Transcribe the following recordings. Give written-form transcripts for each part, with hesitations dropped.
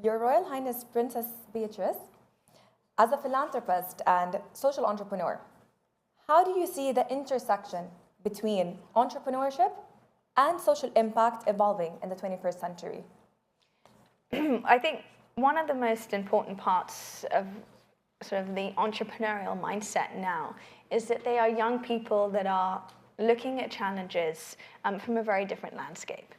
Your Royal Highness Princess Beatrice, as a philanthropist and social entrepreneur, how do you see the intersection between entrepreneurship and social impact evolving in the 21st century? I think one of the most important parts of sort of the entrepreneurial mindset now is that they are young people that are looking at challenges from a very different landscape.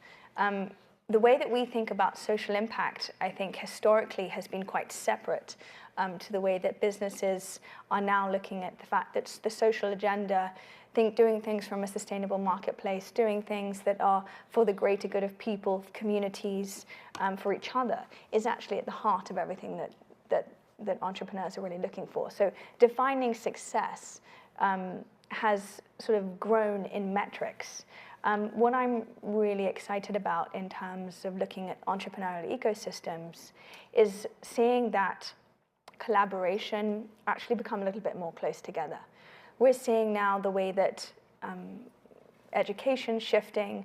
The way that we think about social impact, I think, historically has been quite separate to the way that businesses are now looking at the fact that the social agenda, doing things from a sustainable marketplace, doing things that are for the greater good of people, communities, for each other, is actually at the heart of everything that entrepreneurs are really looking for. So defining success has sort of grown in metrics. What I'm really excited about in terms of looking at entrepreneurial ecosystems is seeing that collaboration actually become a little bit more close together. We're seeing now the way that education shifting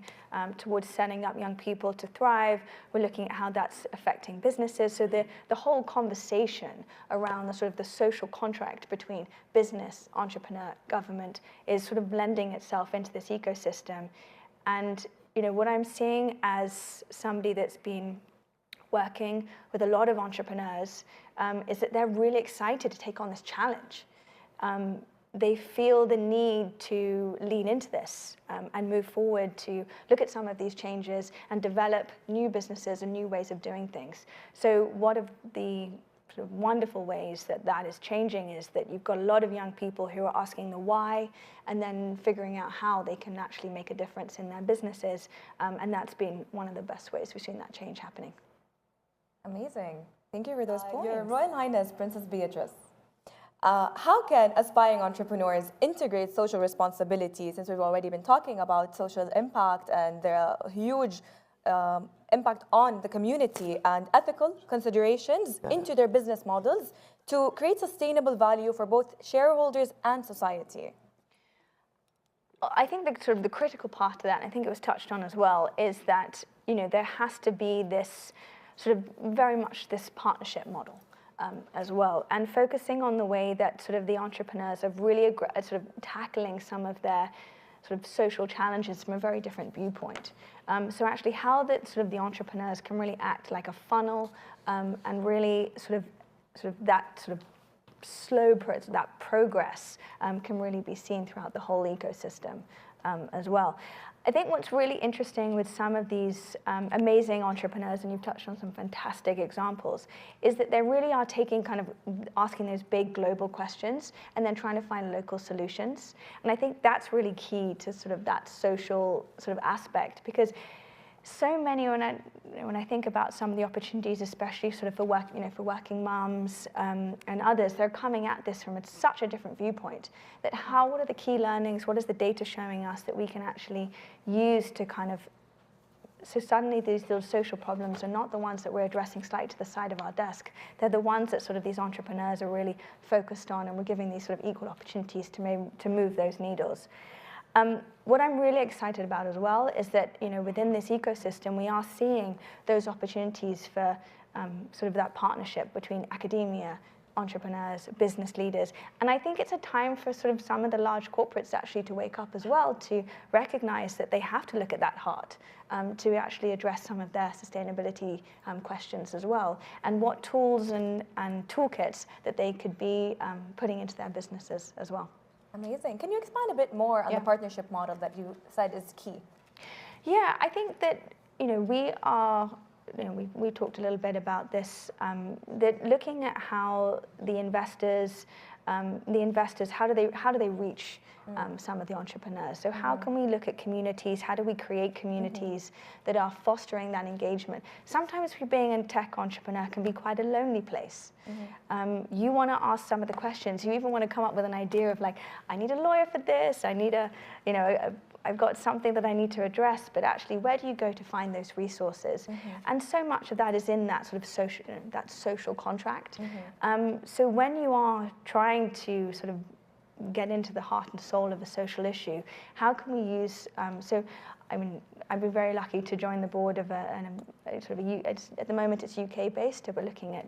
towards setting up young people to thrive. We're looking at how that's affecting businesses. So the whole conversation around the sort of the social contract between business, entrepreneur, government is sort of blending itself into this ecosystem. And what I'm seeing as somebody that's been working with a lot of entrepreneurs is that they're really excited to take on this challenge. They feel the need to lean into this and move forward to look at some of these changes and develop new businesses and new ways of doing things. So one of the sort of wonderful ways that is changing is that you've got a lot of young people who are asking the why and then figuring out how they can actually make a difference in their businesses. And that's been one of the best ways we've seen that change happening. Amazing. Thank you for those points. Your Royal Highness Princess Beatrice, how can aspiring entrepreneurs integrate social responsibility, since we've already been talking about social impact and the huge impact on the community and ethical considerations into their business models to create sustainable value for both shareholders and society? I think the critical part of that, and I think it was touched on as well, is that there has to be this sort of very much this partnership model as well, and focusing on the way that sort of the entrepreneurs are really sort of tackling some of their sort of social challenges from a very different viewpoint. So actually how that sort of the entrepreneurs can really act like a funnel and really sort of that sort of that progress can really be seen throughout the whole ecosystem as well. I think what's really interesting with some of these amazing entrepreneurs, and you've touched on some fantastic examples, is that they really are asking those big global questions and then trying to find local solutions. And I think that's really key to sort of that social sort of aspect, because so many, when I think about some of the opportunities, especially sort of for working mums and others, they're coming at this from such a different viewpoint. That what are the key learnings? What is the data showing us that we can actually use to so suddenly those social problems are not the ones that we're addressing slightly to the side of our desk. They're the ones that sort of these entrepreneurs are really focused on, and we're giving these sort of equal opportunities to move those needles. What I'm really excited about as well is that within this ecosystem we are seeing those opportunities for sort of that partnership between academia, entrepreneurs, business leaders, and I think it's a time for sort of some of the large corporates actually to wake up as well, to recognize that they have to look at that heart to actually address some of their sustainability questions as well, and what tools and toolkits that they could be putting into their businesses as well. Amazing. Can you expand a bit more on the partnership model that you said is key? Yeah, I think that we are. We talked a little bit about this. That looking at how the investors, how do they reach some of the entrepreneurs? So how can we look at communities? How do we create communities that are fostering that engagement? Sometimes being a tech entrepreneur can be quite a lonely place. You want to ask some of the questions. You even want to come up with an idea of like, I need a lawyer for this. I need I've got something that I need to address, but actually, where do you go to find those resources? And so much of that is in that sort of social contract. So when you are trying to sort of get into the heart and soul of a social issue, how can we use, so I mean, I've been very lucky to join the board of at the moment it's UK based, so we're looking at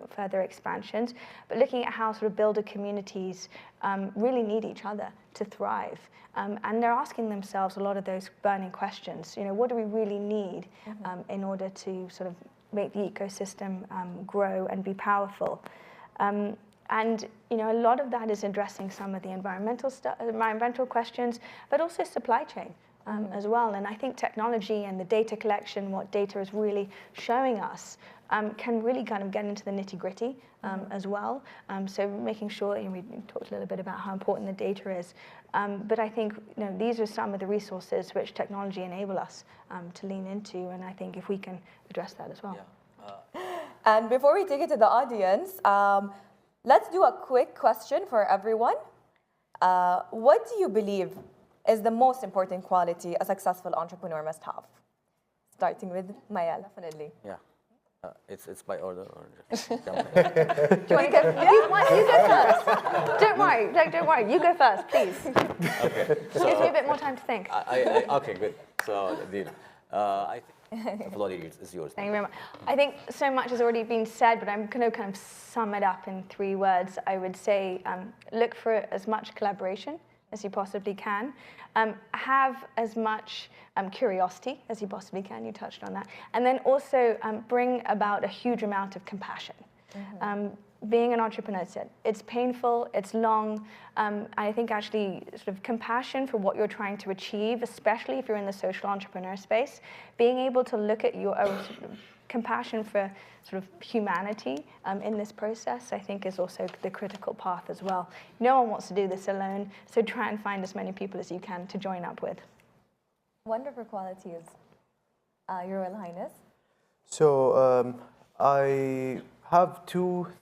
further expansions, but looking at how sort of builder communities really need each other to thrive. And they're asking themselves a lot of those burning questions. You know, what do we really need in order to sort of make the ecosystem grow and be powerful? And you know, a lot of that is addressing some of the environmental questions, but also supply chain as well. And I think technology and the data collection, what data is really showing us, can really kind of get into the nitty-gritty as well. So making sure, we talked a little bit about how important the data is, but I think these are some of the resources which technology enable us to lean into, and I think if we can address that as well. Yeah. And before we take it to the audience, let's do a quick question for everyone. What do you believe is the most important quality a successful entrepreneur must have? Starting with Maya, definitely. Yeah. It's by order or just Do you want to go? You go first. Don't worry. Don't worry. You go first, please. Okay. So, gives me a bit more time to think. Okay, good. So, I think the floor is yours. Thank you very much. I think so much has already been said, but I'm going to kind of sum it up in 3 words. I would say look for as much collaboration as you possibly can. Have as much curiosity as you possibly can. You touched on that. And then also bring about a huge amount of compassion. Being an entrepreneur, it's painful, it's long. I think actually sort of compassion for what you're trying to achieve, especially if you're in the social entrepreneur space, being able to look at your own compassion for sort of humanity in this process, I think is also the critical path as well. No one wants to do this alone, so try and find as many people as you can to join up with. Wonderful qualities, Your Royal Highness. So I have 2